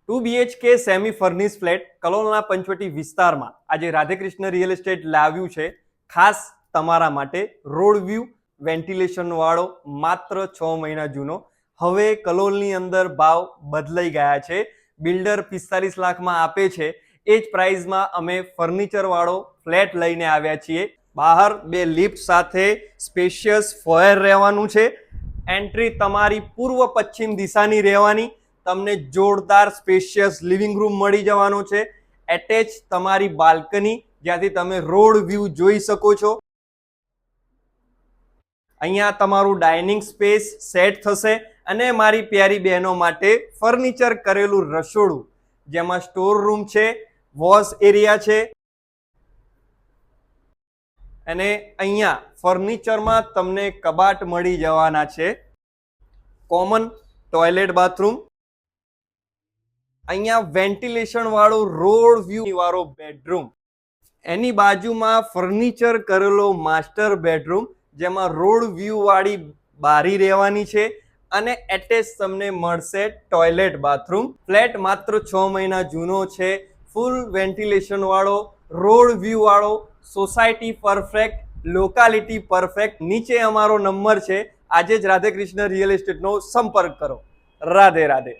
2 BHK semi furnish flat કલોલના પંચવટી વિસ્તારમાં આજે રાધેકૃષ્ણ રિયલ એસ્ટેટ લાવ્યું છે ખાસ તમારા માટે. રોડ વ્યૂ વેન્ટિલેશન વાળો, માત્ર 6 મહિના જૂનો. હવે કલોલની અંદર ભાવ બદલાઈ ગયા છે. બિલ્ડર 45 લાખમાં આપે છે એ જ પ્રાઇસમાં અમે ફર્નિચર વાળો ફ્લેટ લઈને આવ્યા છીએ. બહાર 2 લિફ્ટ સાથે સ્પેશિયસ ફોયર રહેવાનું છે. એન્ટ્રી તમારી પૂર્વ પશ્ચિમ દિશાની રહેવાની. તમને જોરદાર સ્પેશિયસ લિવિંગ રૂમ મળી જવાનો છે. એટેચ તમારી બાલ્કની જ્યાંથી તમે રોડ વ્યૂ જોઈ શકો છો. અહીંયા તમારું ડાઇનિંગ સ્પેસ સેટ થશે અને મારી પ્યારી બહેનો માટે ફર્નિચર કરેલું રસોડું જેમાં સ્ટોર રૂમ છે, વોશ એરિયા છે અને અહીંયા ફર્નિચરમાં તમને કબાટ મળી જવાના છે. કોમન ટોયલેટ બાથરૂમ, અહીંયા વેન્ટિલેશન વાળો રોડ વ્યૂ વાળો બેડરૂમ, એની બાજુમાં ફર્નિચર કરેલો માસ્ટર બેડરૂમ જેમાં રોડ વ્યૂ વાળી બારી રહેવાની છે અને એટેચ તમને મળશે ટોયલેટ બાથરૂમ. ફ્લેટ માત્ર 6 મહિના જૂનો છે. ફૂલ વેન્ટિલેશન વાળો, રોડ વ્યૂ વાળો, સોસાયટી પરફેક્ટ, લોકાલિટી પરફેક્ટ. નીચે અમારો નંબર છે. આજે જ રાધેકૃષ્ણ રિયલ એસ્ટેટનો સંપર્ક કરો. રાધે રાધે.